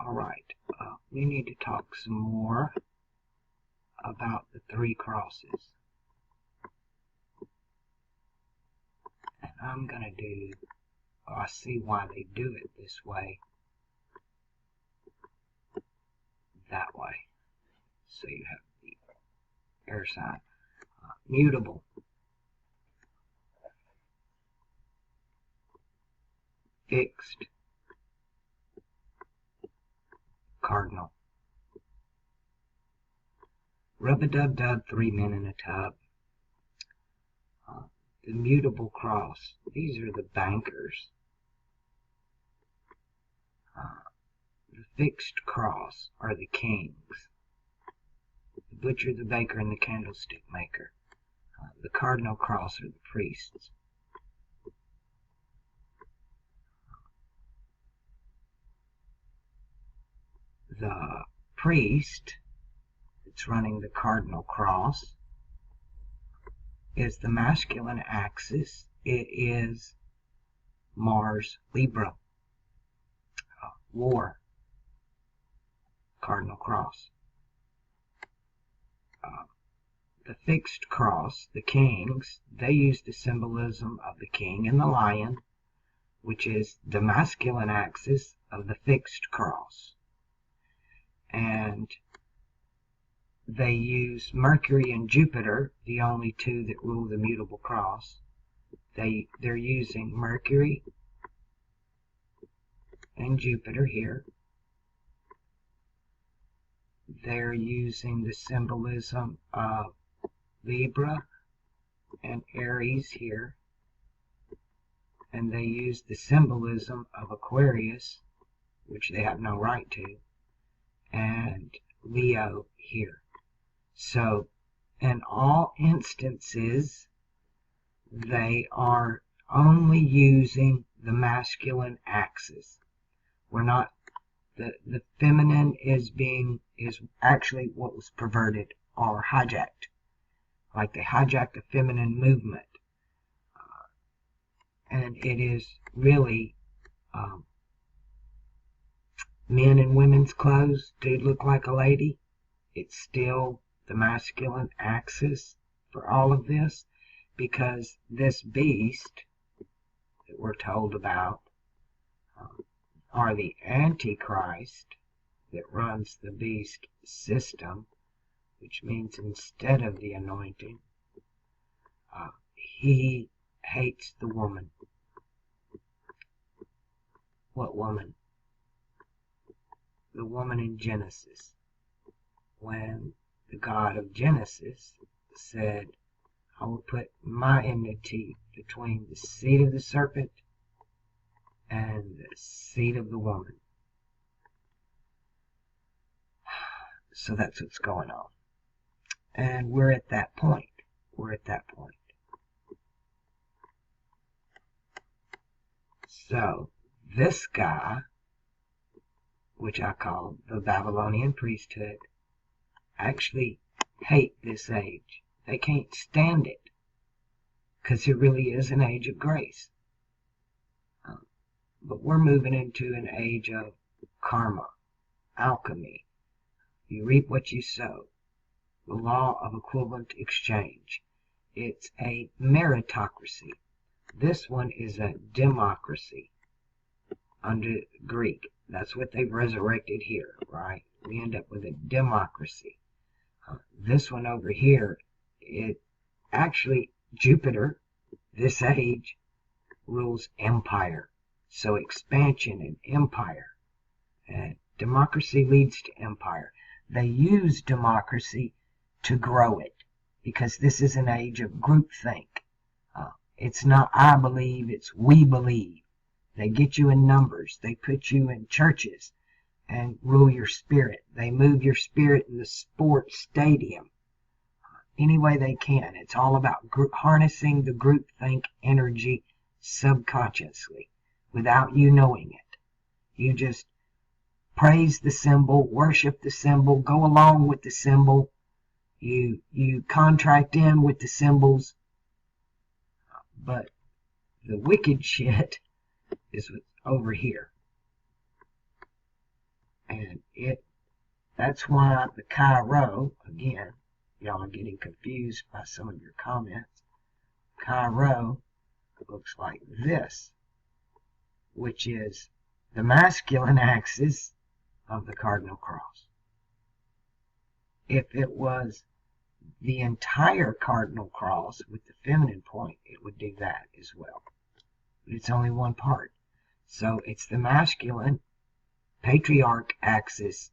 Alright, we need to talk some more about the three crosses. And I'm going to do, I see why they do it this way, that way. So you have the air sign. Mutable. Fixed. Cardinal. Rub-a-dub-dub, 3 men in a tub. The mutable cross. These are the bankers. The fixed cross are the kings. The butcher, the baker, and the candlestick maker. The cardinal cross are the priests. The priest that's running the cardinal cross is the masculine axis. It is Mars, Libra, war, cardinal cross. The fixed cross, the kings, they use the symbolism of the king and the lion, which is the masculine axis of the fixed cross. And they use Mercury and Jupiter, the only two that rule the mutable cross. They're using Mercury and Jupiter here. They're using the symbolism of Libra and Aries here. And they use the symbolism of Aquarius, which they have no right to, and Leo here. So, in all instances, they are only using the masculine axis. We're not, the feminine is actually what was perverted or hijacked. Like they hijacked the feminine movement. And it is really men in women's clothes do look like a lady. It's still the masculine axis for all of this, because this beast that we're told about are the Antichrist that runs the beast system, which means instead of the anointing, he hates the woman. What woman? The woman in Genesis. When the God of Genesis said, I will put my enmity between the seed of the serpent and the seed of the woman. So that's what's going on. And we're at that point. We're at that point. So, this guy, which I call the Babylonian priesthood, actually hate this age. They can't stand it, because it really is an age of grace. But we're moving into an age of karma, alchemy. You reap what you sow. The law of equivalent exchange. It's a meritocracy. This one is a democracy under Greek. That's what they've resurrected here, right? We end up with a democracy. This one over here, it actually, Jupiter, this age, rules empire. So expansion and empire. And democracy leads to empire. They use democracy to grow it, because this is an age of groupthink. It's not I believe, it's we believe. They get you in numbers. They put you in churches and rule your spirit. They move your spirit in the sports stadium any way they can. It's all about harnessing the groupthink energy subconsciously without you knowing it. You just praise the symbol, worship the symbol, go along with the symbol. You contract in with the symbols. But the wicked shit is over here. And And that's why the Chi-Rho, again, y'all are getting confused by some of your comments. Chi-Rho looks like this, which is the masculine axis of the cardinal cross. If it was the entire cardinal cross with the feminine point, it would do that as well. But it's only one part. So it's the masculine patriarch axis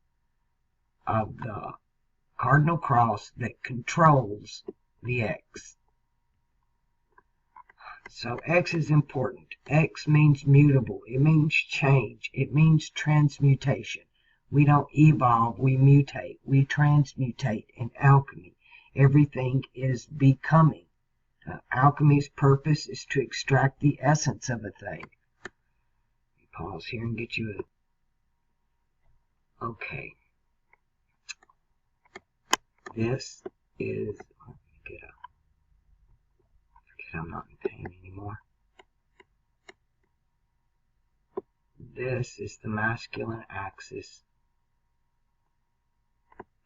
of the cardinal cross that controls the X. So X is important. X means mutable. It means change. It means transmutation. We don't evolve, we mutate. We transmutate in alchemy. Everything is becoming. Alchemy's purpose is to extract the essence of a thing. Let me pause here and get you a... Okay. This is... Let me get a... Forget I'm not in pain anymore. This is the masculine axis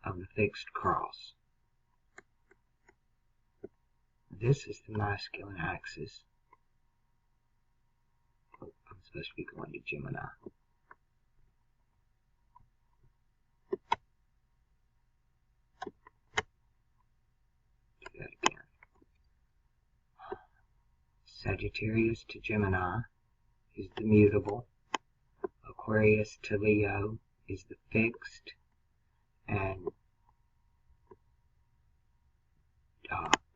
of the fixed cross. This is the masculine axis. Oh, I'm supposed to be going to Gemini. Do that again. Sagittarius to Gemini is the mutable. Aquarius to Leo is the fixed. And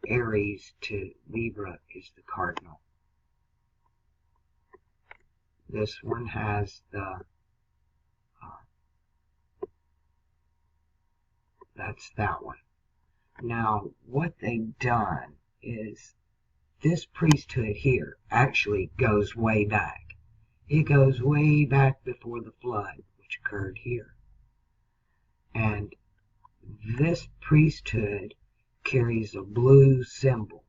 Aries to Libra is the cardinal. This one has the, that's that one. Now, what they've done is this priesthood here actually goes way back. It goes way back before the flood, which occurred here. And this priesthood carries a blue symbol,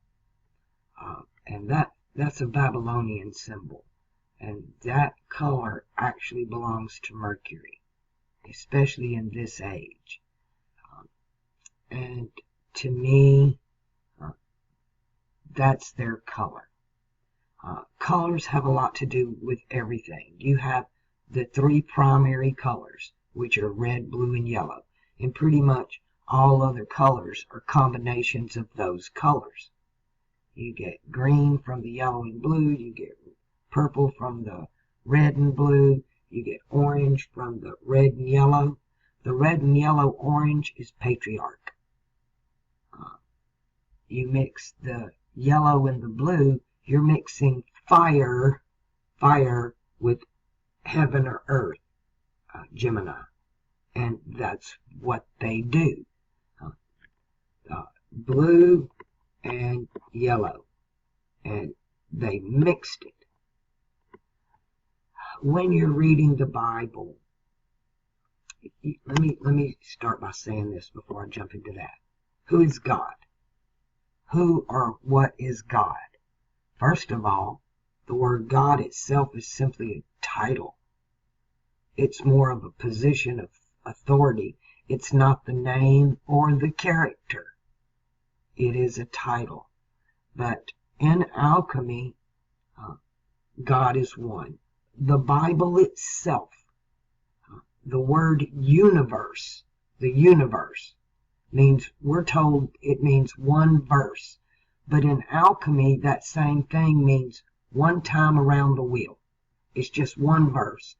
and that's a Babylonian symbol, and that color actually belongs to Mercury, especially in this age. And to me, that's their color. Colors have a lot to do with everything. You have the three primary colors, which are red, blue, and yellow, and pretty much all other colors are combinations of those colors. You get green from the yellow and blue, you get purple from the red and blue, you get orange from the red and yellow. The red and yellow orange is patriarch. You mix the yellow and the blue, you're mixing fire with heaven or earth, Gemini. And that's what they do. Blue and yellow, and they mixed it. When you're reading the Bible, let me start by saying this before I jump into that. Who is God? Who or what is God? First of all, the word God itself is simply a title. It's more of a position of authority. It's not the name or the character. It is a title. But in alchemy, God is one. The Bible itself, the word universe, the universe, means, we're told it means one verse. But in alchemy, that same thing means one time around the wheel. It's just one verse.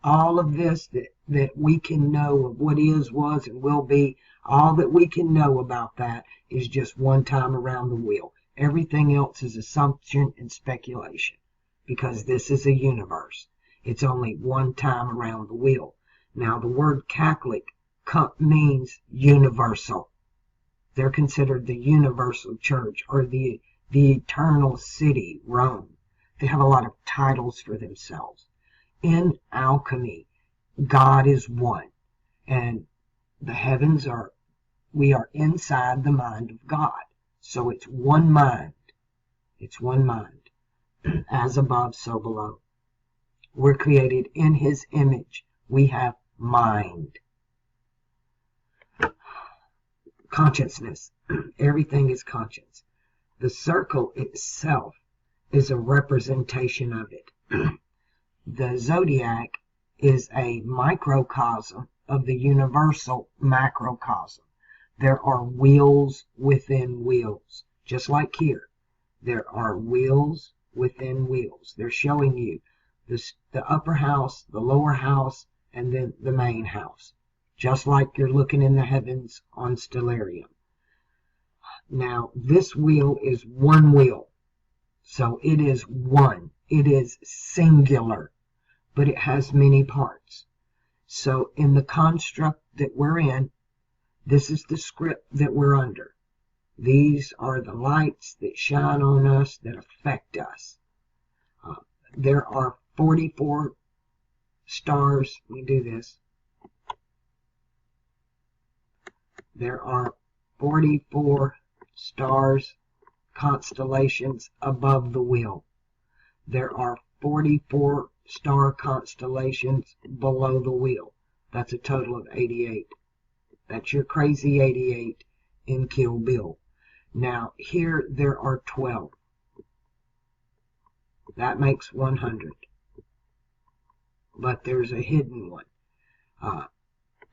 All of this that we can know of what is, was, and will be, all that we can know about that is just one time around the wheel. Everything else is assumption and speculation, because this is a universe. It's only one time around the wheel. Now, the word Catholic means universal. They're considered the universal church, or the eternal city, Rome. They have a lot of titles for themselves. In alchemy, God is one, and the heavens are, we are inside the mind of God. So it's one mind. It's one mind. As above, so below. We're created in His image. We have mind, consciousness. Everything is conscience. The circle itself is a representation of it. The zodiac is a microcosm of the universal macrocosm. There are wheels within wheels, just like here. There are wheels within wheels. They're showing you the upper house, the lower house, and then the main house, just like you're looking in the heavens on Stellarium. Now, this wheel is one wheel, so it is one. It is singular, but it has many parts. So in the construct that we're in, this is the script that we're under. These are the lights that shine on us, that affect us. There are 44 stars. Let me do this. There are 44 stars, constellations above the wheel. There are 44 star constellations below the wheel. That's a total of 88. That's your crazy 88 in Kill Bill. Now, here there are 12. That makes 100. But there's a hidden one.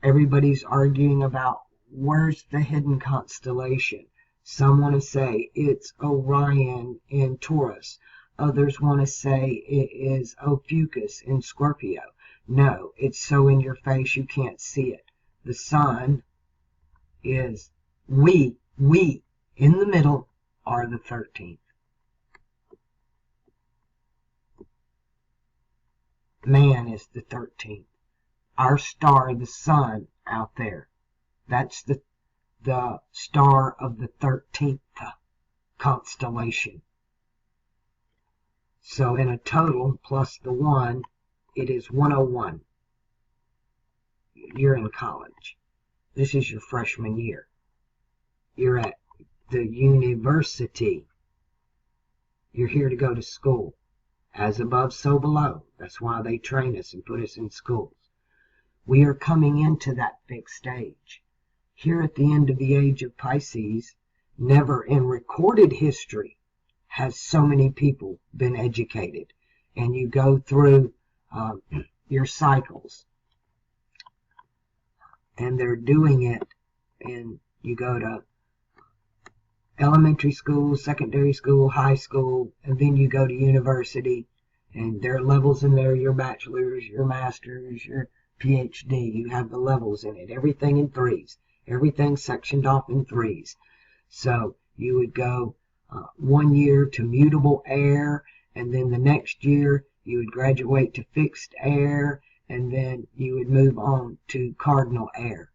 Everybody's arguing about where's the hidden constellation. Some want to say it's Orion in Taurus. Others want to say it is Ophiuchus in Scorpio. No, it's so in your face you can't see it. The sun is we in the middle are the 13th. Man is the 13th. Our star, the sun out there, that's the star of the 13th constellation. So in a total plus the 1, it is 101. You're in college. This is your freshman year. You're at the university. You're here to go to school. As above, so below. That's why they train us and put us in schools. We are coming into that fixed age. Here at the end of the age of Pisces, never in recorded history has so many people been educated. And you go through your cycles. And they're doing it, and you go to elementary school, secondary school, high school, and then you go to university, and there are levels in there, your bachelor's, your master's, your PhD. You have the levels in it, everything in threes, everything sectioned off in threes. So you would go 1 year to mutable air, and then the next year you would graduate to fixed air, and then you would move on to cardinal air.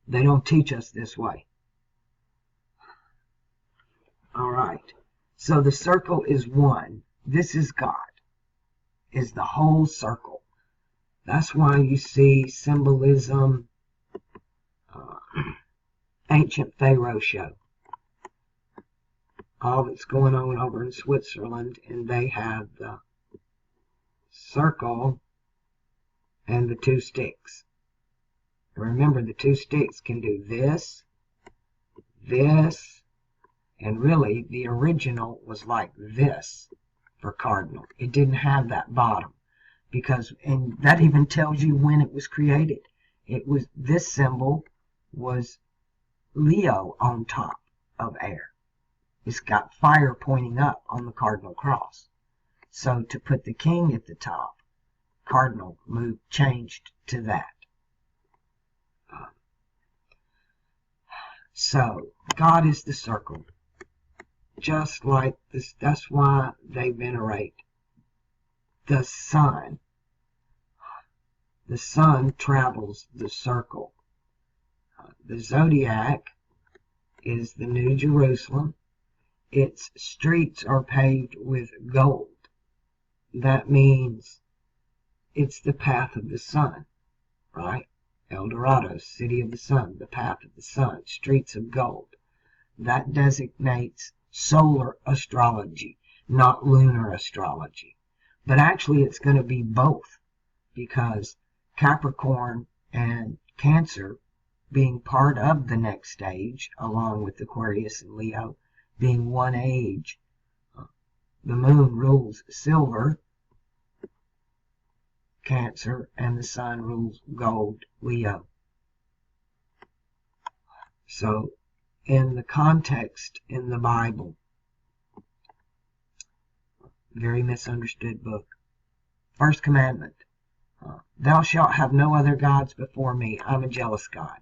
They don't teach us this way. All right. So the circle is one. This is God, is the whole circle. That's why you see symbolism, ancient Pharaoh show. All that's going on over in Switzerland, and they have the circle and the two sticks. Remember, the two sticks can do this, this, and really the original was like this for cardinal. It didn't have that bottom, because, and that even tells you when it was created. It was, this symbol was Leo on top of air. It's got fire pointing up on the cardinal cross. So to put the king at the top, cardinal changed to that. So God is the circle. Just like this, that's why they venerate the sun. The sun travels the circle. The zodiac is the New Jerusalem. Its streets are paved with gold. That means it's the path of the sun, right? El Dorado, city of the sun, the path of the sun, streets of gold. That designates solar astrology, not lunar astrology. But actually it's going to be both, because Capricorn and Cancer being part of the next stage, along with Aquarius and Leo being one age. The moon rules silver, Cancer, and the sun rules gold, Leo. So in the context in the Bible, very misunderstood book. First commandment, thou shalt have no other gods before me. I'm a jealous God.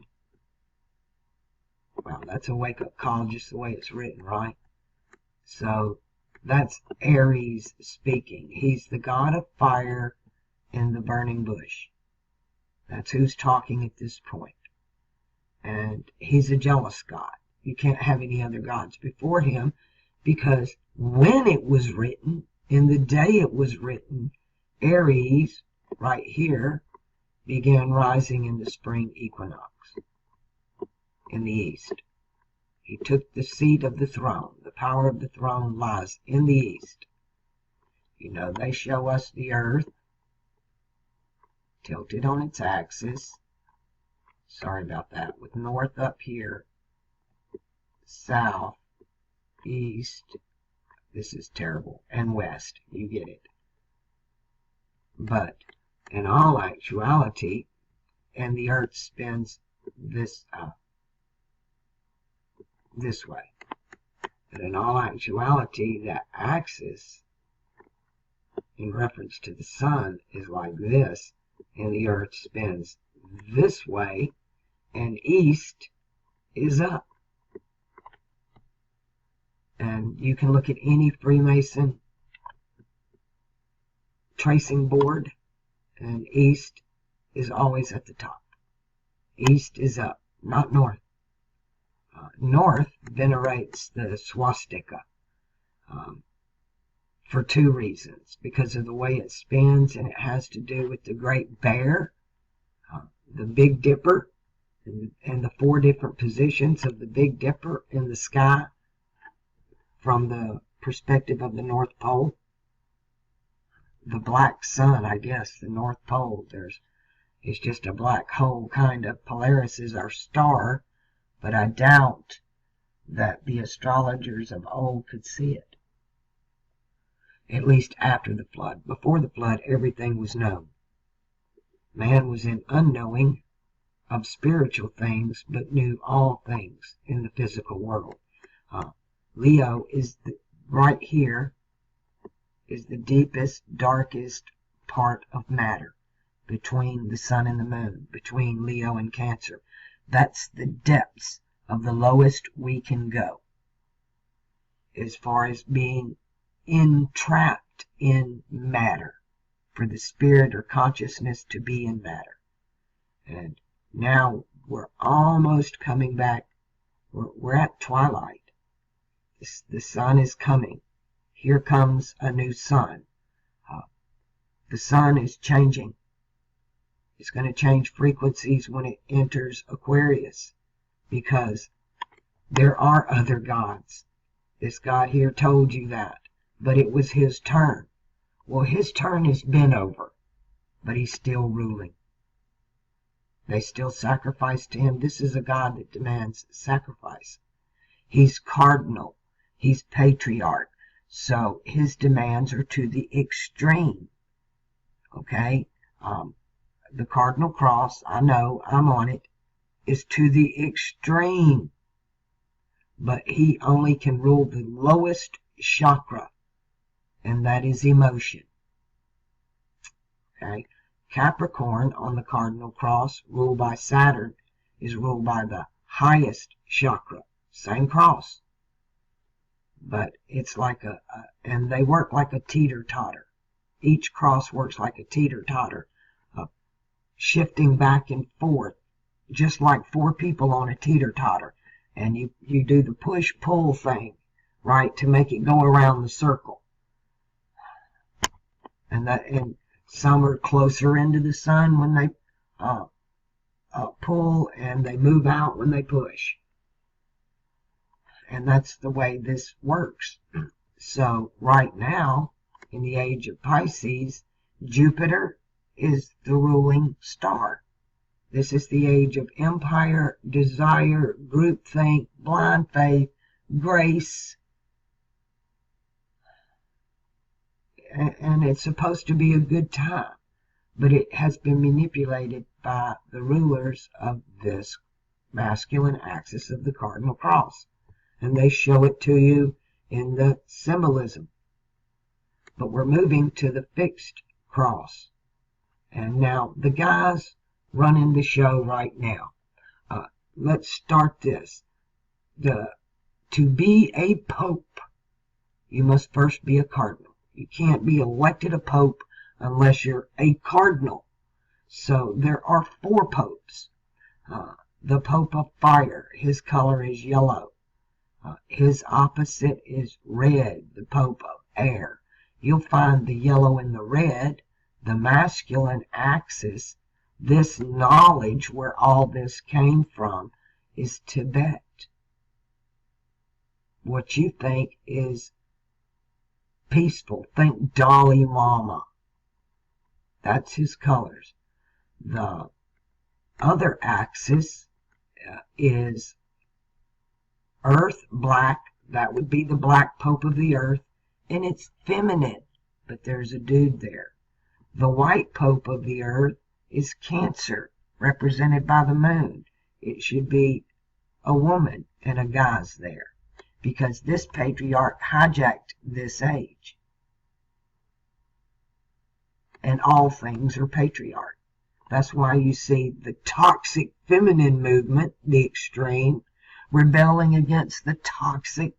Well, that's a wake-up call just the way it's written, right? So that's Aries speaking. He's the god of fire in the burning bush. That's who's talking at this point. And he's a jealous God. You can't have any other gods before him, because when it was written, in the day it was written, Aries, right here, began rising in the spring equinox in the east. He took the seat of the throne. The power of the throne lies in the east. You know, they show us the earth tilted on its axis. Sorry about that. With north up here, south, east, this is terrible, and west. You get it. But in all actuality, and the earth spins this way. But in all actuality, that axis in reference to the sun is like this, and the earth spins this way, and east is up. And you can look at any Freemason tracing board, and east is always at the top. East is up, not north. North venerates the swastika for two reasons. Because of the way it spins, and it has to do with the Great Bear, the Big Dipper, and the four different positions of the Big Dipper in the sky from the perspective of the North Pole. The black sun, I guess, the North Pole, it's just a black hole kind of. Polaris is our star, but I doubt that the astrologers of old could see it. At least after the flood. Before the flood, everything was known. Man was in unknowing of spiritual things, but knew all things in the physical world. Leo is right here, is the deepest, darkest part of matter between the sun and the moon, between Leo and Cancer. That's the depths of the lowest we can go as far as being entrapped in matter, for the spirit or consciousness to be in matter. And now we're almost coming back. We're at twilight. The sun is coming. Here comes a new sun. The sun is changing. It's going to change frequencies when it enters Aquarius, because there are other gods. This God here told you that, but it was his turn. Well, his turn has been over, but he's still ruling. They still sacrifice to him. This is a God that demands sacrifice. He's cardinal. He's patriarch. So his demands are to the extreme. Okay? The cardinal cross, I know, I'm on it, is to the extreme. But he only can rule the lowest chakra, and that is emotion. Okay? Capricorn on the cardinal cross, ruled by Saturn, is ruled by the highest chakra. Same cross. But it's like and they work like a teeter-totter. Each cross works like a teeter-totter, shifting back and forth, just like four people on a teeter-totter. And you do the push-pull thing, right, to make it go around the circle. And some are closer into the sun when they pull, and they move out when they push. And that's the way this works. So right now, in the age of Pisces, Jupiter is the ruling star. This is the age of empire, desire, groupthink, blind faith, grace, and it's supposed to be a good time, but it has been manipulated by the rulers of this masculine axis of the cardinal cross, and they show it to you in the symbolism. But we're moving to the fixed cross, and now the guys running the show right now. Let's start this. To be a pope, you must first be a cardinal. You can't be elected a pope unless you're a cardinal. So there are 4 popes. The Pope of Fire, his color is yellow. His opposite is red, the Pope of Air. You'll find the yellow and the red, the masculine axis. This knowledge, where all this came from, is Tibet. What you think is peaceful, think Dalai Lama. That's his colors. The other axis is Earth, black. That would be the black Pope of the Earth, and it's feminine, but there's a dude there. The white Pope of the Earth is Cancer, represented by the moon. It should be a woman, and a guy's there, because this patriarch hijacked this age. And all things are patriarch. That's why you see the toxic feminine movement, the extreme, rebelling against the toxic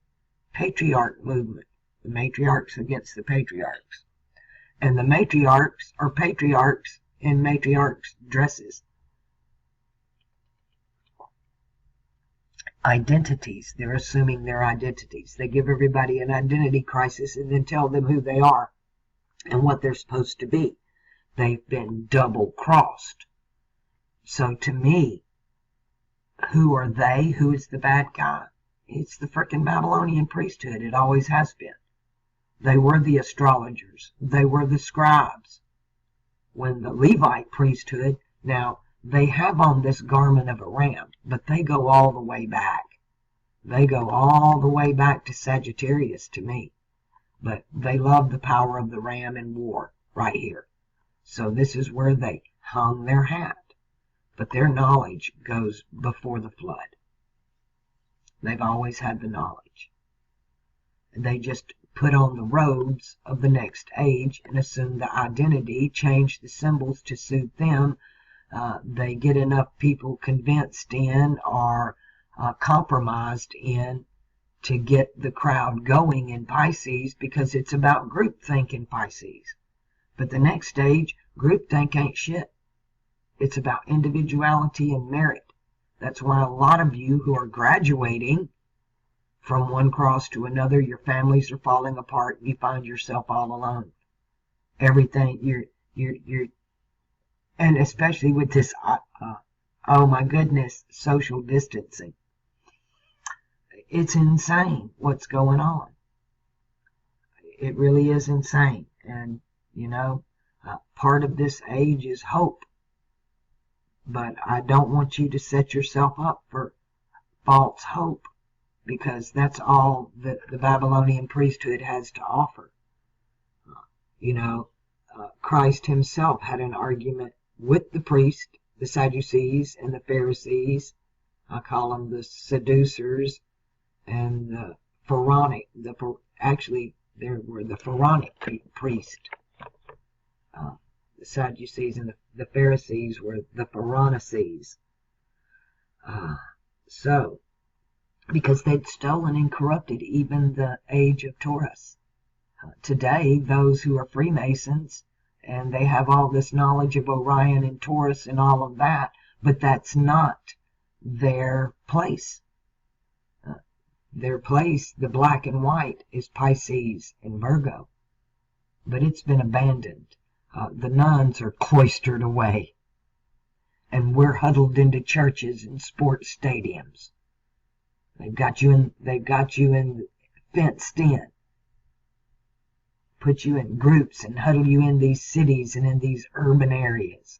patriarch movement, the matriarchs against the patriarchs. And the matriarchs are patriarchs in matriarchs' dresses. Identities. They're assuming their identities. They give everybody an identity crisis and then tell them who they are and what they're supposed to be. They've been double-crossed. So to me, who are they? Who is the bad guy? It's the frickin' Babylonian priesthood. It always has been. They were the astrologers. They were the scribes. When the Levite priesthood, now they have on this garment of a ram, but they go all the way back. They go all the way back to Sagittarius to me. But they love the power of the ram in war right here. So this is where they hung their hat. But their knowledge goes before the flood. They've always had the knowledge. They just put on the robes of the next age and assume the identity, change the symbols to suit them. They get enough people convinced in or compromised in to get the crowd going in Pisces, because it's about groupthink in Pisces. But the next stage, groupthink ain't shit. It's about individuality and merit. That's why a lot of you who are graduating from one cross to another, your families are falling apart, and you find yourself all alone. Everything, you're and especially with this, oh my goodness, social distancing. It's insane what's going on. It really is insane. And, you know, part of this age is hope. But I don't want you to set yourself up for false hope, because that's all that the Babylonian priesthood has to offer. Christ himself had an argument with the priest, the Sadducees and the Pharisees. I call them the seducers and the pharaonic. Actually, there were the pharaonic priest. The Sadducees and the Pharisees were the Pharisees. So, because they'd stolen and corrupted even the age of Taurus. Today, those who are Freemasons, and they have all this knowledge of Orion and Taurus and all of that, but that's not their place. Their place, the black and white, is Pisces and Virgo. But it's been abandoned. The nuns are cloistered away, and we're huddled into churches and sports stadiums. They've got you in fenced in put you in groups and huddle you in these cities and in these urban areas.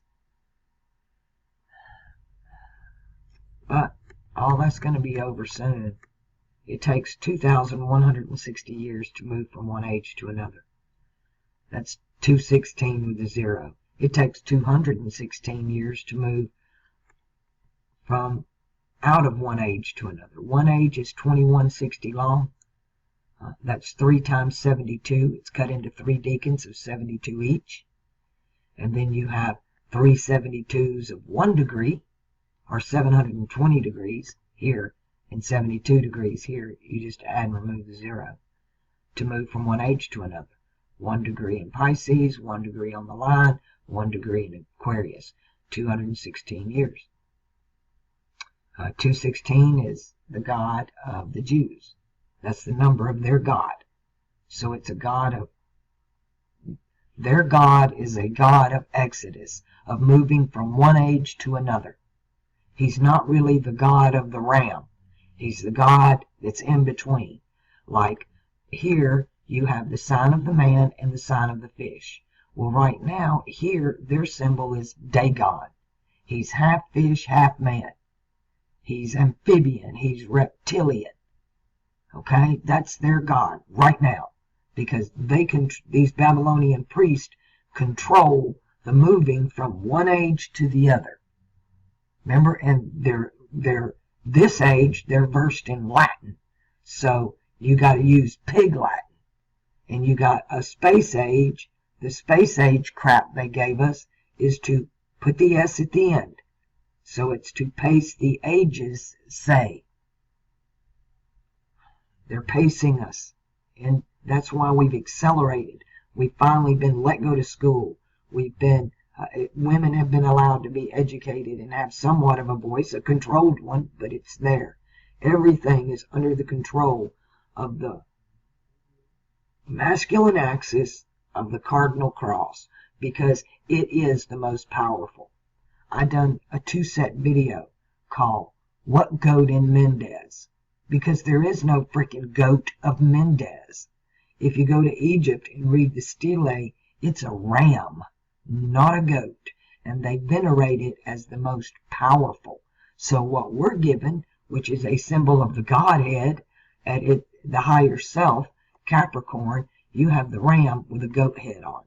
But all that's going to be over soon. It takes 2,160 years to move from one age to another. That's 216 with a 0. It takes 216 years to move from out of one age to another. One age is 2160 long. That's 3 times 72. It's cut into 3 decans of 72 each. And then you have 3 72s of 1 degree, or 720 degrees here, and 72 degrees here. You just add and remove the 0 to move from one age to another. 1 degree in Pisces, 1 degree on the line, 1 degree in Aquarius. 216 years. 216 is the God of the Jews. That's the number of their God. So it's a God of, their God is a God of Exodus, of moving from one age to another. He's not really the God of the ram. He's the God that's in between. Like here, you have the sign of the man and the sign of the fish. Well, right now, here, their symbol is Dagon. He's half fish, half man. He's amphibian. He's reptilian. Okay, that's their God right now, because these Babylonian priests control the moving from one age to the other. Remember, and this age they're versed in Latin, so you got to use Pig Latin. And you got a space age. The space age crap they gave us is to put the S at the end, so it's to pace the ages. Say. They're pacing us, and that's why we've accelerated. We've finally been let go to school. We've been, women have been allowed to be educated and have somewhat of a voice, a controlled one, but it's there. Everything is under the control of the masculine axis of the cardinal cross, because it is the most powerful. I done a 2-set video called What Goat in Mendez? Because there is no freaking goat of Mendez. If you go to Egypt and read the stele, it's a ram, not a goat, and they venerate it as the most powerful. So what we're given, which is a symbol of the Godhead, at it, the higher self, Capricorn, you have the ram with a goat head on.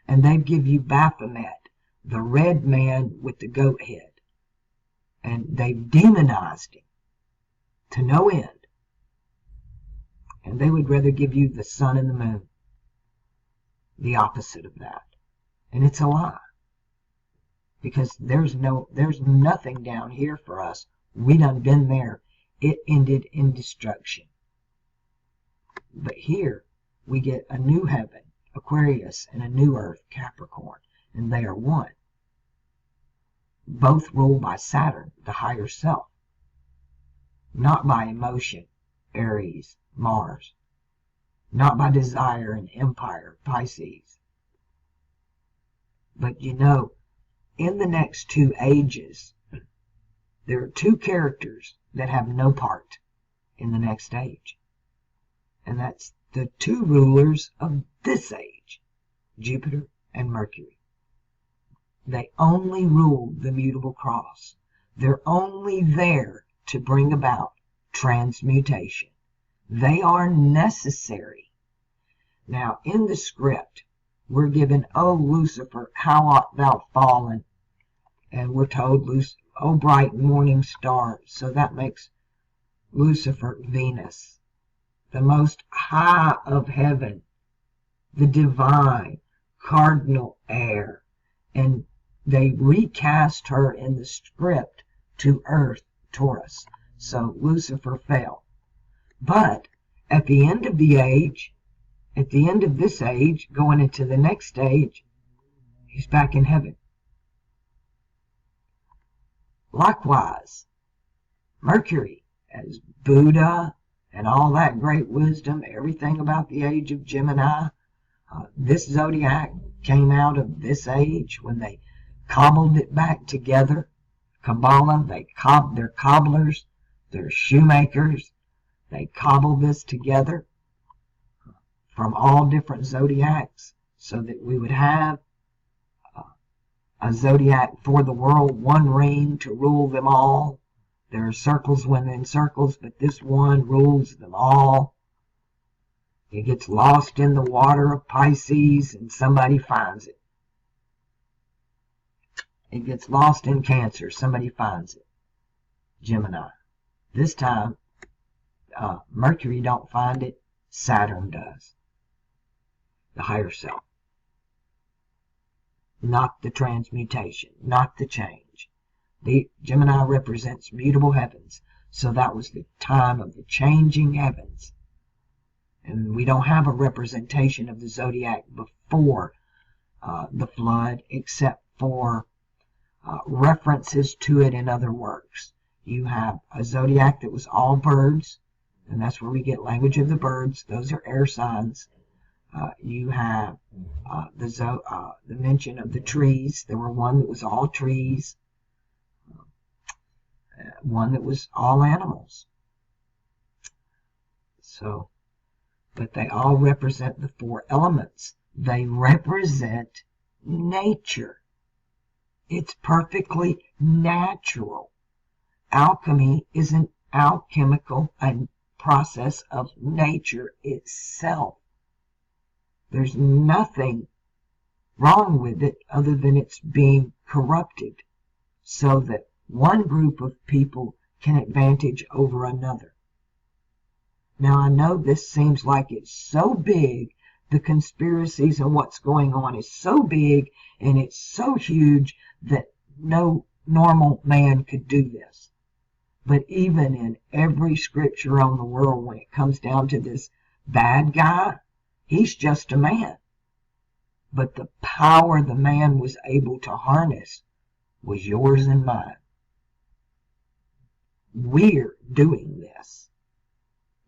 And they give you Baphomet, the red man with the goat head. And they've demonized him to no end. And they would rather give you the sun and the moon, the opposite of that. And it's a lie, because there's nothing down here for us. We done been there. It ended in destruction. But here we get a new heaven, Aquarius, and a new earth, Capricorn, and they are one. Both ruled by Saturn, the higher self. Not by emotion, Aries, Mars. Not by desire and empire, Pisces. But you know, in the next 2 ages, there are 2 characters that have no part in the next age. And that's the 2 rulers of this age, Jupiter and Mercury. They only rule the mutable cross. They're only there to bring about transmutation. They are necessary. Now, in the script, we're given, O Lucifer, how art thou fallen? And we're told, O bright morning star. So that makes Lucifer Venus, the most high of heaven, the divine cardinal heir. And they recast her in the script to Earth, Taurus. So Lucifer fell. But at the end of the age, at the end of this age, going into the next age, he's back in heaven. Likewise, Mercury, as Buddha and all that great wisdom, everything about the age of Gemini, this zodiac came out of this age when they cobbled it back together. Kabbalah, they're cobblers, they're shoemakers. They cobble this together from all different zodiacs, so that we would have a zodiac for the world, one ring to rule them all. There are circles within circles, but this one rules them all. It gets lost in the water of Pisces and somebody finds it. It gets lost in Cancer, somebody finds it. Gemini. This time, Mercury don't find it, Saturn does. The higher self. Not the transmutation, not the change. The Gemini represents mutable heavens, so that was the time of the changing heavens. And we don't have a representation of the zodiac before the flood, except for references to it in other works. You have a zodiac that was all birds, and that's where we get language of the birds. Those are air signs. You have the mention of the trees. There were one that was all trees, one that was all animals. So, but they all represent the four elements. They represent nature. It's perfectly natural. Alchemy is an alchemical process of nature itself. There's nothing wrong with it other than it's being corrupted so that one group of people can advantage over another. Now, I know this seems like it's so big, the conspiracies and what's going on is so big and it's so huge that no normal man could do this. But even in every scripture on the world, when it comes down to this bad guy, he's just a man. But the power the man was able to harness was yours and mine. We're doing this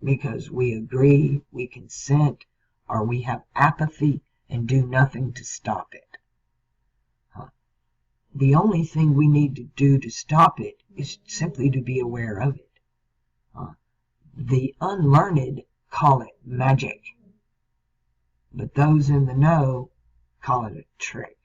because we agree, we consent, or we have apathy and do nothing to stop it. The only thing we need to do to stop it is simply to be aware of it. The unlearned call it magic, but those in the know call it a trick.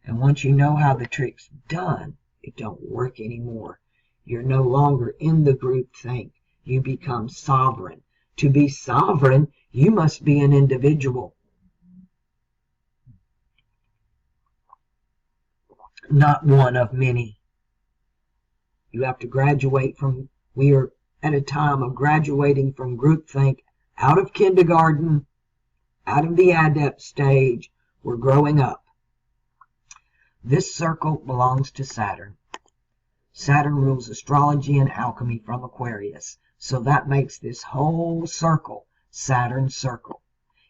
And once you know how the trick's done, it don't work anymore. You're no longer in the group think. You become sovereign. To be sovereign, you must be an individual, not one of many. You have to graduate from, we are at a time of graduating from groupthink out of kindergarten, out of the adept stage. We're growing up. This circle belongs to Saturn. Saturn rules astrology and alchemy from Aquarius, so that makes this whole circle Saturn's circle,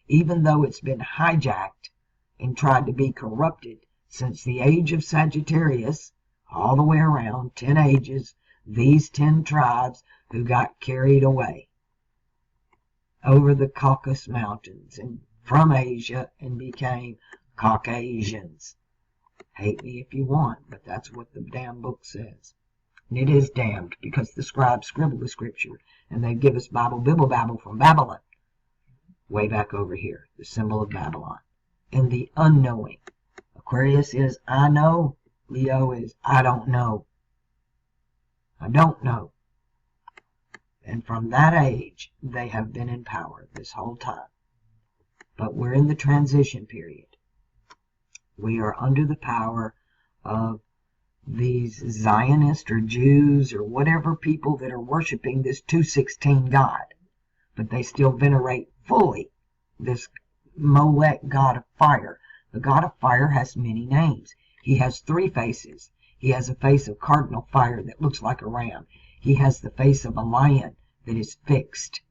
even though it's been hijacked and tried to be corrupted since the age of Sagittarius, all the way around, 10 ages, these 10 tribes who got carried away over the Caucasus Mountains and from Asia and became Caucasians. Hate me if you want, but that's what the damn book says. And it is damned because the scribes scribbled the scripture and they give us Bible, Bibble, Babble from Babylon. Way back over here, the symbol of Babylon. And the unknowing. Aquarius is I know. Leo is I don't know. I don't know. And from that age, they have been in power this whole time. But we're in the transition period. We are under the power of these Zionists or Jews or whatever people that are worshiping this 216 God. But they still venerate fully this Molech God of fire. The God of fire has many names. He has 3 faces. He has a face of cardinal fire that looks like a ram. He has the face of a lion that is fixed.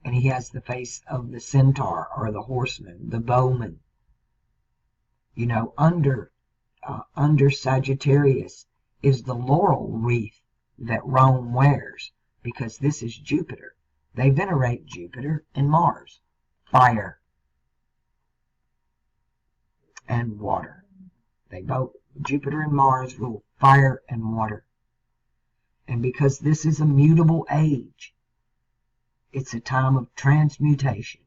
And he has the face of the centaur or the horseman, the bowman. You know, under Sagittarius is the laurel wreath that Rome wears, because this is Jupiter. They venerate Jupiter and Mars, fire and water. They both, Jupiter and Mars, rule fire and water. And because this is a mutable age, It's a time of transmutation.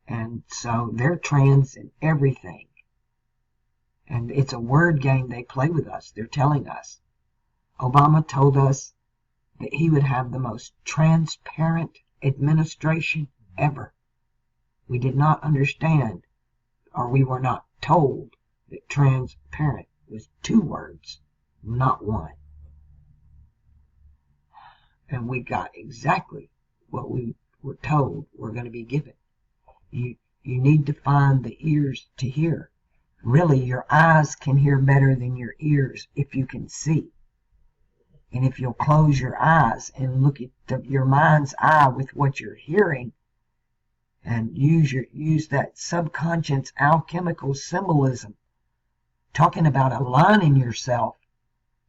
And so they're trans in everything. And it's a word game they play with us. They're telling us. Obama told us that he would have the most transparent administration ever. We did not understand, or we were not told, that transparent was 2 words, not 1. And we got exactly what we were told we're going to be given. You need to find the ears to hear. Really, your eyes can hear better than your ears if you can see. And if you'll close your eyes and look at your mind's eye with what you're hearing, and use that subconscious alchemical symbolism, talking about aligning yourself,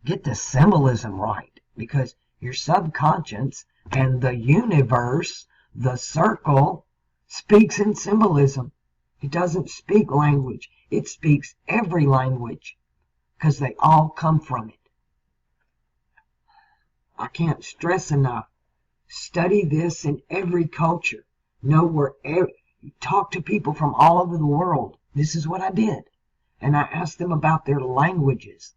get the symbolism right, because your subconscious and the universe, the circle, speaks in symbolism. It doesn't speak language. It speaks every language, because they all come from it. I can't stress enough. Study this in every culture. Talk to people from all over the world. This is what I did. And I asked them about their languages.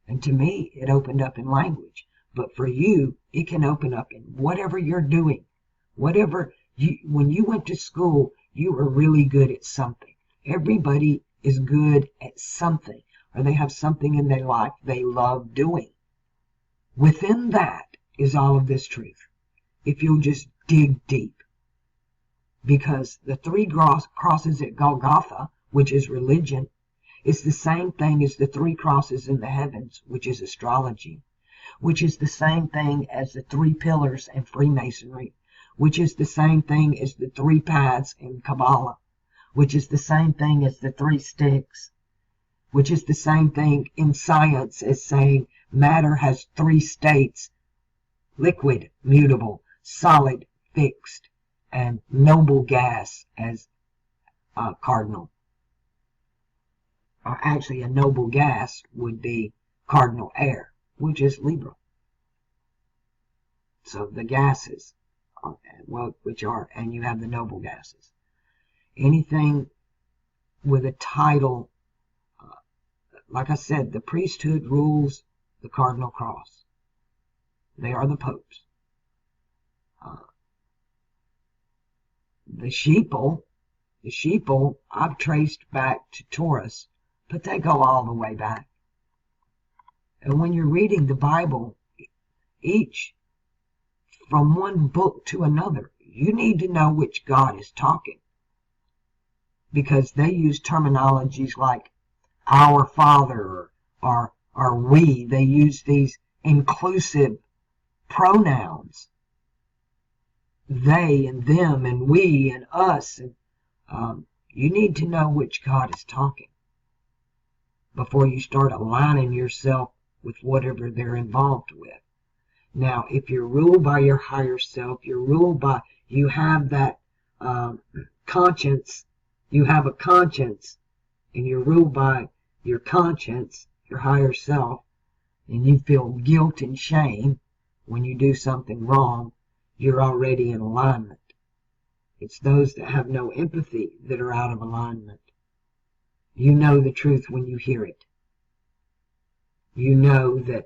And to me, it opened up in language. But for you, it can open up in whatever you're doing. When you went to school, you were really good at something. Everybody is good at something, or they have something in their life they love doing. Within that is all of this truth, if you'll just dig deep. Because the 3 crosses at Golgotha, which is religion, is the same thing as the 3 crosses in the heavens, which is astrology, which is the same thing as the 3 pillars in Freemasonry, which is the same thing as the 3 paths in Kabbalah, which is the same thing as the 3 sticks, which is the same thing in science as saying matter has 3 states: liquid, mutable; solid, fixed; and noble gas as cardinal. Or actually, a noble gas would be cardinal air, which is Libra. So the gases, and you have the noble gases. Anything with a title, like I said, the priesthood rules the cardinal cross. They are the popes. The sheeple I've traced back to Taurus, but they go all the way back. And when you're reading the Bible, each from one book to another, you need to know which God is talking, because they use terminologies like our Father or we. They use these inclusive pronouns, they and them and we and us. And you need to know which God is talking before you start aligning yourself with whatever they're involved with. Now, if you're ruled by your higher self, you have that conscience, you have a conscience, and you're ruled by your conscience, your higher self, and you feel guilt and shame when you do something wrong, you're already in alignment. It's those that have no empathy that are out of alignment. You know the truth when you hear it. You know that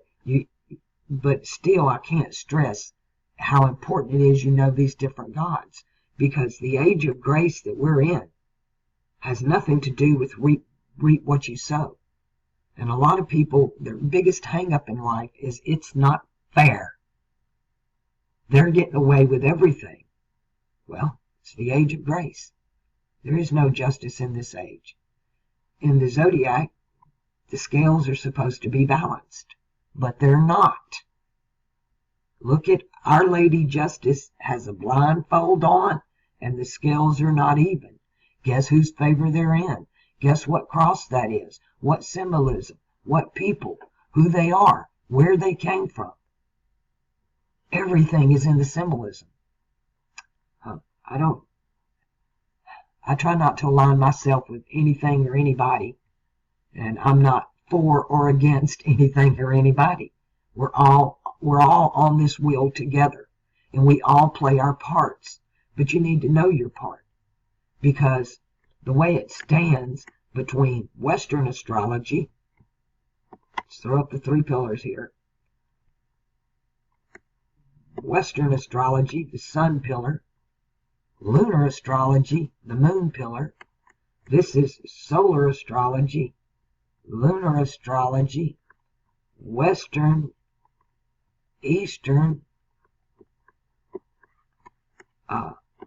but still, I can't stress how important it is you know these different gods, because the age of grace that we're in has nothing to do with reap what you sow. And a lot of people, their biggest hang-up in life is it's not fair. They're getting away with everything. Well, it's the age of grace. There is no justice in this age. In the zodiac, the scales are supposed to be balanced, but they're not. Look at Our Lady Justice has a blindfold on, and the scales are not even. Guess whose favor they're in? Guess what cross that is? What symbolism? What people? Who they are? Where they came from? Everything is in the symbolism. I try not to align myself with anything or anybody, and I'm not for or against anything or anybody. We're all on this wheel together, and we all play our parts. But you need to know your part, because the way it stands between Western astrology, let's throw up the 3 pillars here. Western astrology, the sun pillar. Lunar astrology, the moon pillar. This is solar astrology, lunar astrology, Western, Eastern,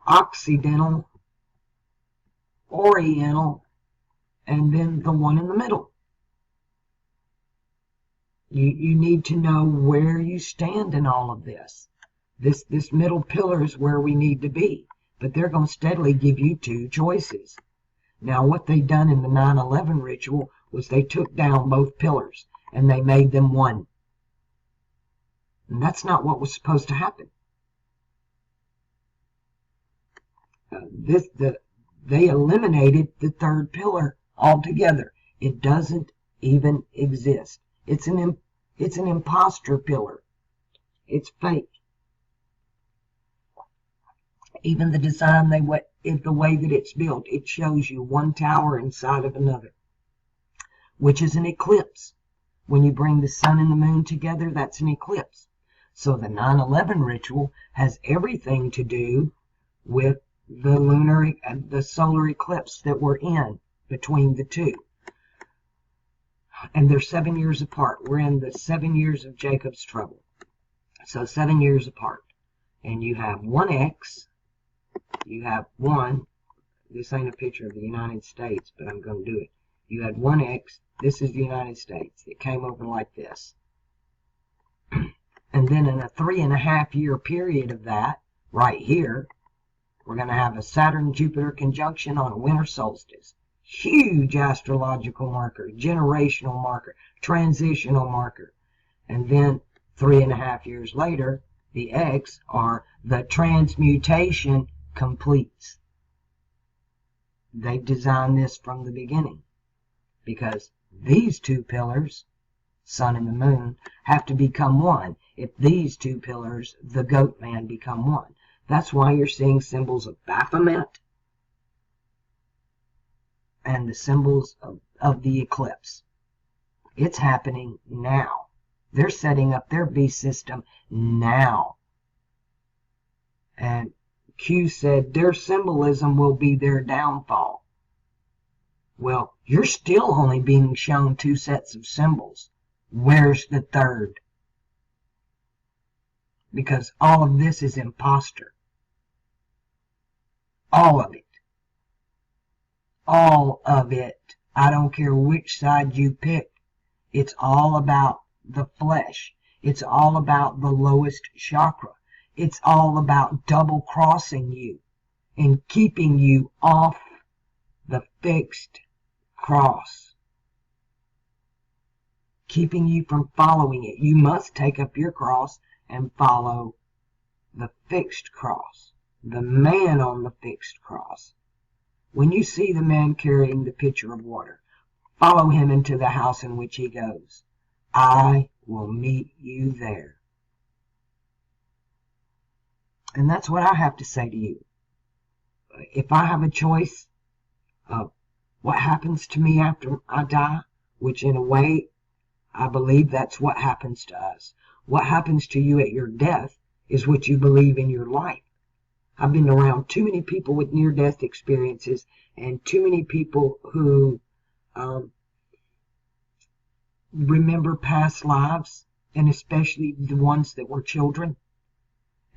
Occidental, Oriental, and then the one in the middle. You need to know where you stand in all of this. This middle pillar is where we need to be, but they're going to steadily give you 2 choices. Now, what they done in the 9/11 ritual was they took down both pillars and they made them one. And that's not what was supposed to happen. They eliminated the 3rd pillar altogether. It doesn't even exist. It's an imposter pillar. It's fake. Even the design the way that it's built, it shows you one tower inside of another, which is an eclipse. When you bring the sun and the moon together, that's an eclipse. So the 9/11 ritual has everything to do with the lunar and the solar eclipse that we're in between the 2. And they're 7 years apart. We're in the 7 years of Jacob's trouble. So 7 years apart. And you have 1x. You have 1. This ain't a picture of the United States, but I'm going to do it. You had 1x. This is the United States. It came over like this. And then in a 3.5 year period of that, right here, we're going to have a Saturn-Jupiter conjunction on a winter solstice. Huge astrological marker, generational marker, transitional marker. And then 3.5 years later, the X are the transmutation completes. They've designed this from the beginning, because these 2 pillars, sun and the moon, have to become one. If these 2 pillars, the goat man, become one. That's why you're seeing symbols of Baphomet and the symbols of the eclipse. It's happening now. They're setting up their beast system now. And Q said their symbolism will be their downfall. Well, you're still only being shown 2 sets of symbols. Where's the 3rd? Because all of this is imposter. All of it. All of it. I don't care which side you pick. It's all about the flesh. It's all about the lowest chakra. It's all about double crossing you and keeping you off the fixed cross. Keeping you from following it. You must take up your cross and follow the fixed cross. The man on the fixed cross. When you see the man carrying the pitcher of water, follow him into the house in which he goes. I will meet you there. And that's what I have to say to you. If I have a choice of what happens to me after I die, which in a way, I believe that's what happens to us. What happens to you at your death is what you believe in your life. I've been around too many people with near-death experiences and too many people who remember past lives, and especially the ones that were children,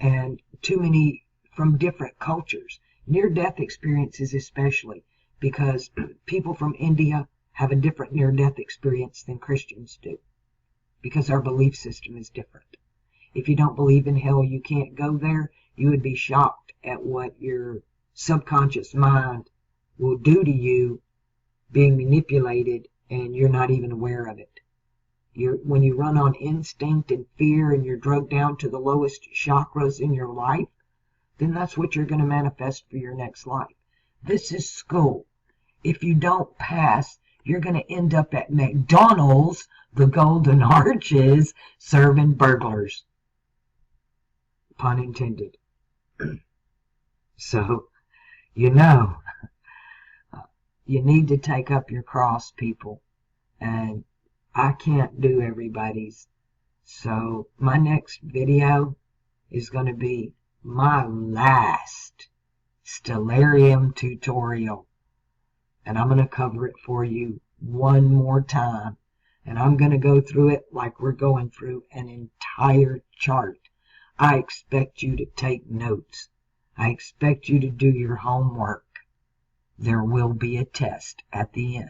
and too many from different cultures. Near-death experiences especially, because people from India have a different near-death experience than Christians do, because our belief system is different. If you don't believe in hell, you can't go there, you would be shocked at what your subconscious mind will do to you, being manipulated, and you're not even aware of it. When you run on instinct and fear and you're drugged down to the lowest chakras in your life, then that's what you're going to manifest for your next life. This is school. If you don't pass, you're going to end up at McDonald's, the Golden Arches, serving burglars. pun intended. So, you know, you need to take up your cross, people. And I can't do everybody's. So my next video is going to be my last Stellarium tutorial. And I'm going to cover it for you one more time. And I'm going to go through it like we're going through an entire chart. I expect you to take notes. I expect you to do your homework. There will be a test at the end.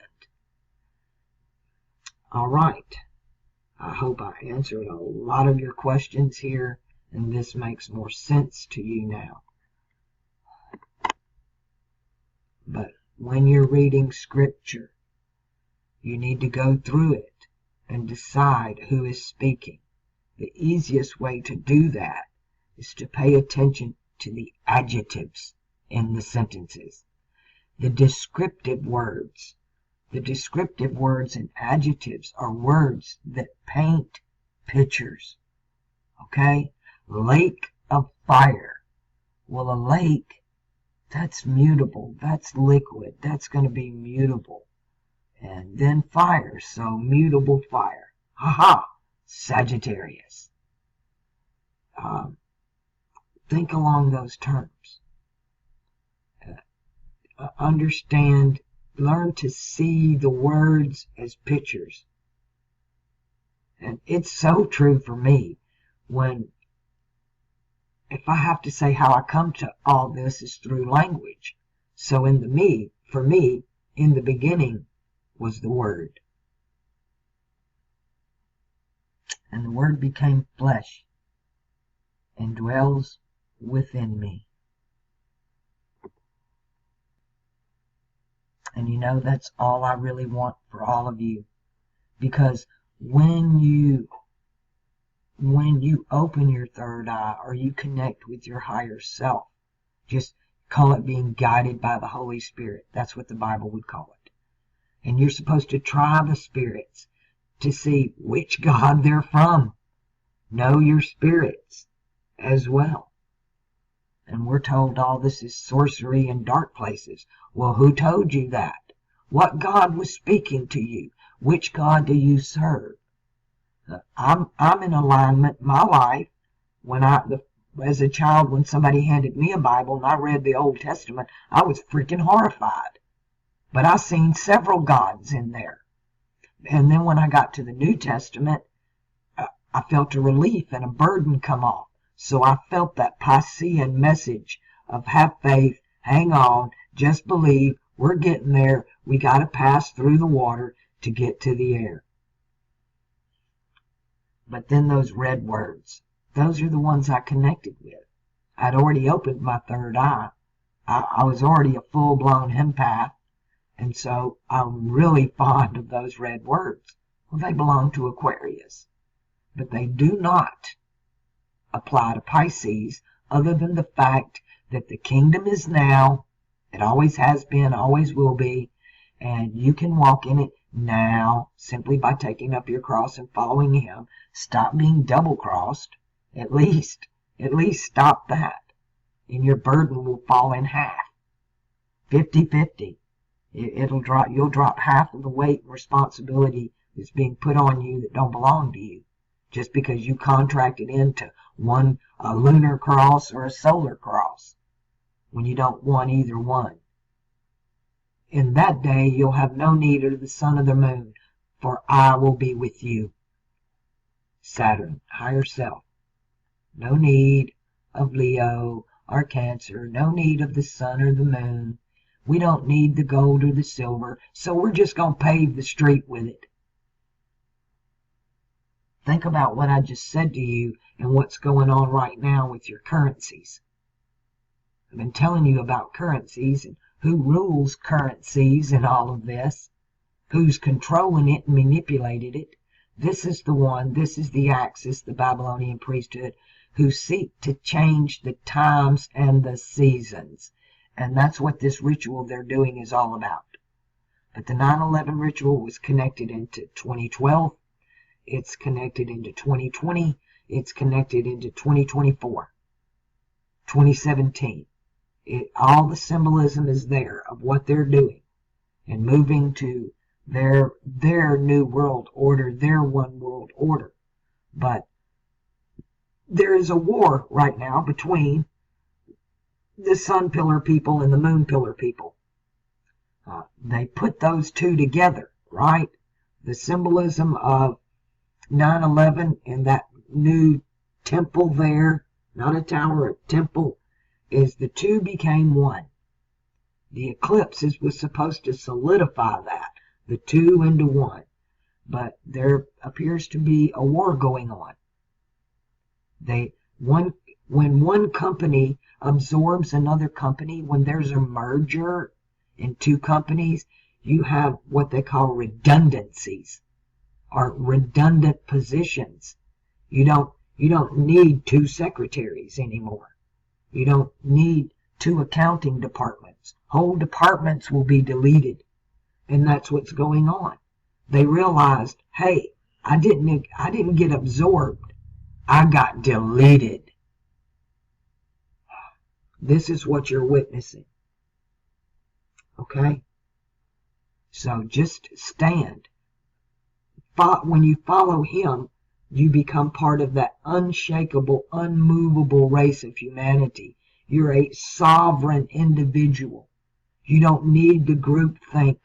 All right. I hope I answered a lot of your questions here, and this makes more sense to you now. But when you're reading scripture, you need to go through it and decide who is speaking. The easiest way to do that is to pay attention to the adjectives in the sentences. The descriptive words. The descriptive words and adjectives are words that paint pictures. Okay? Lake of fire. Well, a lake, that's mutable. That's liquid. That's going to be mutable. And then fire. So mutable fire. Ha-ha! Sagittarius. Think along those terms. Understand, learn to see the words as pictures. And it's so true for me if I have to say how I come to all this is through language. So for me, in the beginning was the Word. And the Word became flesh and dwells within me. And you know, that's all I really want for all of you. Because when you open your third eye, or you connect with your higher self, just call it being guided by the Holy Spirit. That's what the Bible would call it. And you're supposed to try the spirits to see which God they're from. Know your spirits as well. And we're told all this is sorcery and dark places. Well, who told you that? What God was speaking to you? Which God do you serve? I'm in alignment. My life, as a child, when somebody handed me a Bible and I read the Old Testament, I was freaking horrified. But I seen several gods in there. And then when I got to the New Testament, I felt a relief and a burden come off. So I felt that Piscean message of have faith, hang on, just believe, we're getting there. We got to pass through the water to get to the air. But then those red words, those are the ones I connected with. I'd already opened my third eye. I was already a full-blown empath, and so I'm really fond of those red words. Well, they belong to Aquarius, but they do not apply to Pisces, other than the fact that the kingdom is now, it always has been, always will be, and you can walk in it now simply by taking up your cross and following Him. Stop being double-crossed. At least stop that, and your burden will fall in half. 50-50. You'll drop half of the weight and responsibility that's being put on you that don't belong to you, just because you contracted into a lunar cross or a solar cross, when you don't want either one. In that day you'll have no need of the sun or the moon, for I will be with you. Saturn, higher self. No need of Leo or Cancer, no need of the sun or the moon. We don't need the gold or the silver, so we're just going to pave the street with it. Think about what I just said to you and what's going on right now with your currencies. I've been telling you about currencies and who rules currencies and all of this, who's controlling it and manipulated it. This is the Axis, the Babylonian priesthood, who seek to change the times and the seasons. And that's what this ritual they're doing is all about. But the 9/11 ritual was connected into 2012. It's connected into 2020. It's connected into 2024. 2017. All the symbolism is there of what they're doing and moving to their new world order, their one world order. But there is a war right now between the sun pillar people and the moon pillar people. They put those two together, right? The symbolism of 9/11 and that new temple there, not a tower, a temple, is the two became one. The eclipse was supposed to solidify that, the two into one. But there appears to be a war going on. When one company absorbs another company, when there's a merger in two companies, you have what they call redundancies, or redundant positions. You don't need two secretaries anymore. You don't need two accounting departments. Whole departments will be deleted, and that's what's going on. They realized, hey, I didn't get absorbed. I got deleted. This is what you're witnessing. Okay? So just stand. When you follow him, you become part of that unshakable, unmovable race of humanity. You're a sovereign individual. You don't need the group think.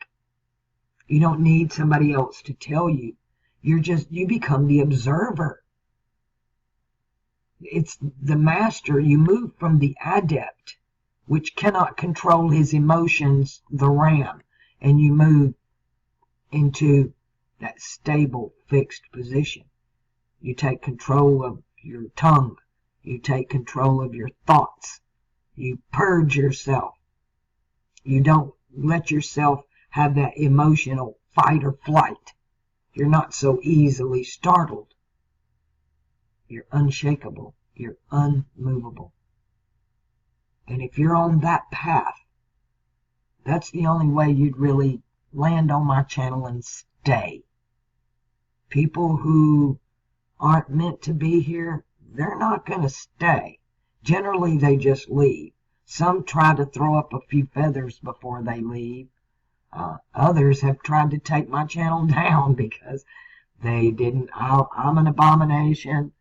You don't need somebody else to tell you. You become the observer. It's the master. You move from the adept, which cannot control his emotions, the ram, and you move into that stable, fixed position. You take control of your tongue. You take control of your thoughts. You purge yourself. You don't let yourself have that emotional fight or flight. You're not so easily startled. You're unshakable. You're unmovable. And if you're on that path, that's the only way you'd really land on my channel and stay. People who aren't meant to be here, they're not going to stay. Generally, they just leave. Some try to throw up a few feathers before they leave. Others have tried to take my channel down because they didn't. I'm an abomination.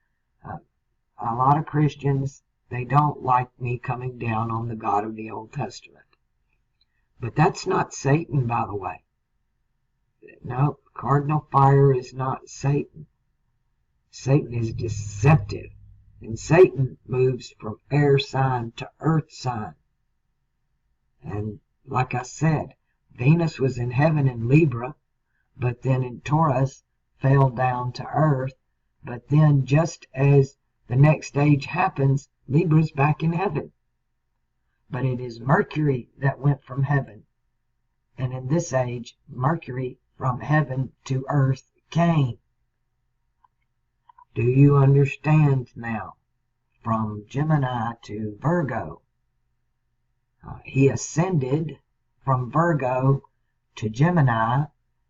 A lot of Christians, they don't like me coming down on the God of the Old Testament. But that's not Satan, by the way. No, cardinal fire is not Satan. Satan is deceptive. And Satan moves from air sign to earth sign. And like I said, Venus was in heaven in Libra, but then in Taurus fell down to earth. But then just as the next stage happens, Libra's back in heaven. But it is Mercury that went from heaven. And in this age, Mercury from heaven to earth came. Do you understand now? From Gemini to Virgo. He ascended from Virgo to Gemini,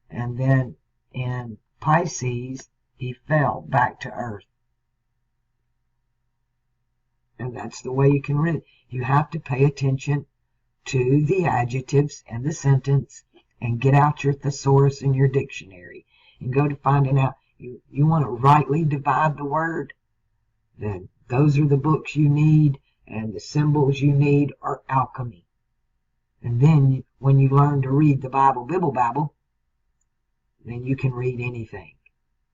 and then in Pisces, he fell back to earth. And that's the way you can read it. You have to pay attention to the adjectives and the sentence and get out your thesaurus and your dictionary and go to finding out. You want to rightly divide the word? Then those are the books you need, and the symbols you need are alchemy. And then when you learn to read the Bible, Babble, then you can read anything.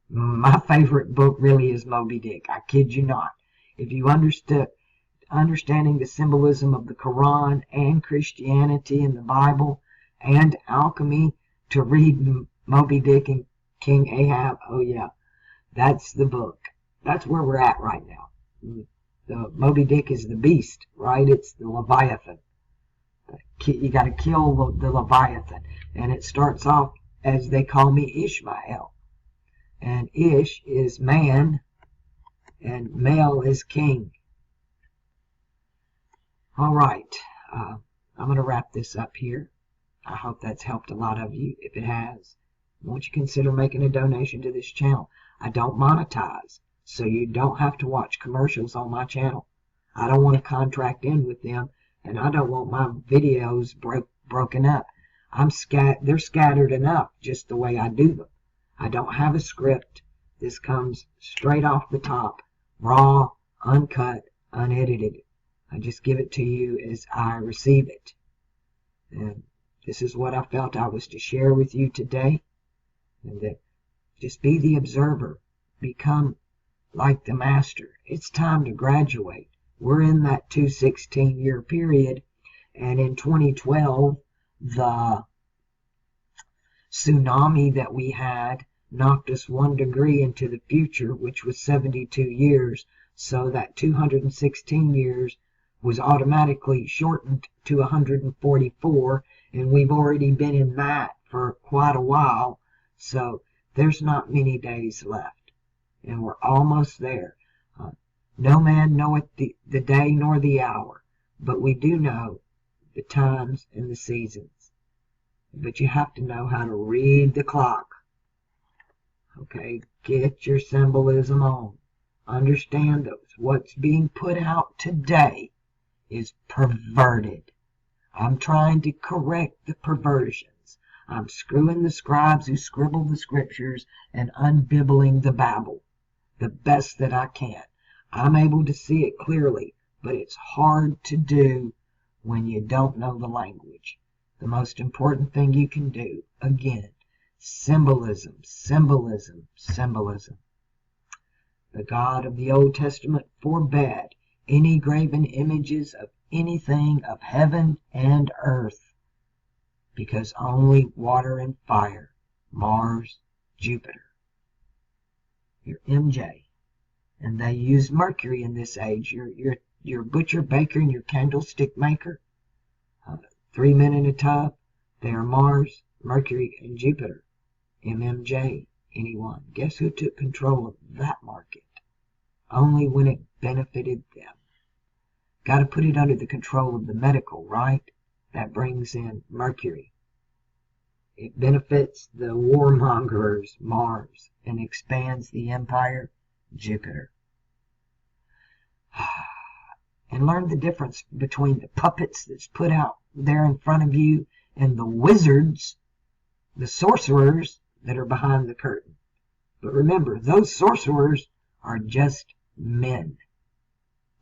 My favorite book really is Moby Dick. I kid you not. If you understanding the symbolism of the Quran and Christianity and the Bible and alchemy, to read Moby Dick and King Ahab, oh yeah, that's the book. That's where we're at right now. The Moby Dick is the beast, right? It's the Leviathan. You got to kill the Leviathan. And it starts off as they call me Ishmael. And Ish is man, and Mel is king. All right. I'm going to wrap this up here. I hope that's helped a lot of you. If it has, won't you consider making a donation to this channel? I don't monetize, so you don't have to watch commercials on my channel. I don't want to contract in with them, and I don't want my videos broken up. They're scattered enough just the way I do them. I don't have a script. This comes straight off the top, raw, uncut, unedited. I just give it to you as I receive it. And this is what I felt I was to share with you today. And that just be the observer. Become like the master. It's time to graduate. We're in that 216-year period. And in 2012, the tsunami that we had knocked us 1 degree into the future, which was 72 years. So that 216 years was automatically shortened to 144, and we've already been in that for quite a while. So there's not many days left, and we're almost there. No man knoweth the day nor the hour, but we do know the times and the seasons. But you have to know how to read the clock. Okay, get your symbolism on. Understand those. What's being put out today is perverted. I'm trying to correct the perversions. I'm screwing the scribes who scribble the scriptures and unbibbling the babble the best that I can. I'm able to see it clearly, but it's hard to do when you don't know the language. The most important thing you can do, again, symbolism, symbolism, symbolism. The God of the Old Testament forbade any graven images of anything of heaven and earth, because only water and fire, Mars, Jupiter. Your MJ. And they use Mercury in this age. Your butcher, baker, and your candlestick maker. 3 men in a tub. They are Mars, Mercury, and Jupiter. MMJ. Anyone. Guess who took control of that market? Only when it benefited them. Got to put it under the control of the medical, right? That brings in Mercury. It benefits the warmongers, Mars, and expands the empire, Jupiter. And learn the difference between the puppets that's put out there in front of you and the wizards, the sorcerers that are behind the curtain. But remember, those sorcerers are just men.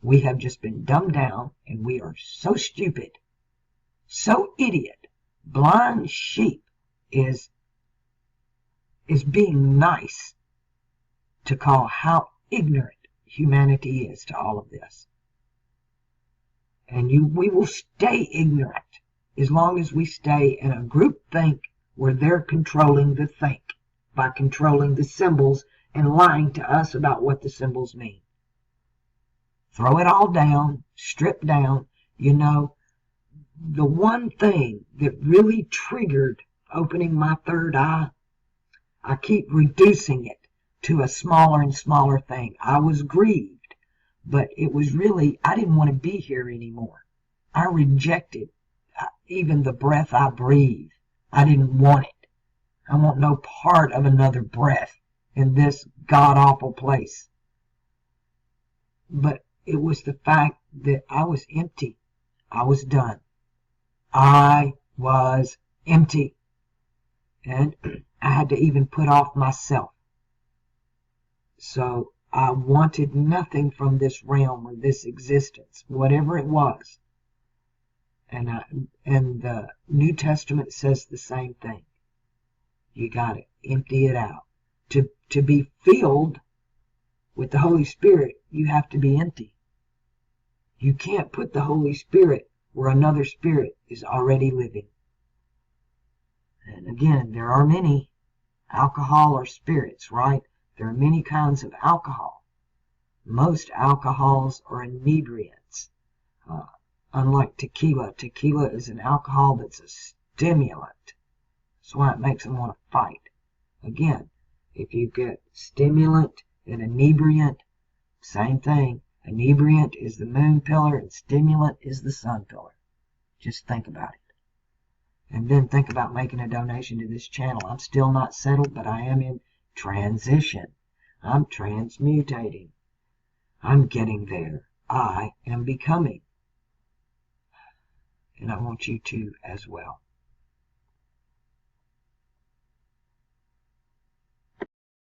We have just been dumbed down, and we are so stupid, so idiot. Blind sheep is being nice to call how ignorant humanity is to all of this. And we will stay ignorant as long as we stay in a group think where they're controlling the think by controlling the symbols and lying to us about what the symbols mean. Throw it all down, strip down. You know, the one thing that really triggered opening my third eye, I keep reducing it to a smaller and smaller thing. I was grieved, but it was really, I didn't want to be here anymore. I rejected even the breath I breathe. I didn't want it. I want no part of another breath in this god-awful place. But it was the fact that I was empty. I was done. I was empty. And I had to even put off myself. So I wanted nothing from this realm or this existence, whatever it was. And the New Testament says the same thing. You got to empty it out. To be filled with the Holy Spirit, you have to be empty. You can't put the Holy Spirit where another spirit is already living. And again, there are many. Alcohol or spirits, right? There are many kinds of alcohol. Most alcohols are inebriants. Unlike tequila, tequila is an alcohol that's a stimulant. That's why it makes them want to fight. Again, if you get stimulant and inebriant, same thing. Inebriant is the moon pillar and stimulant is the sun pillar. Just think about it. And then think about making a donation to this channel. I'm still not settled, but I am in transition. I'm transmutating. I'm getting there. I am becoming. And I want you to as well.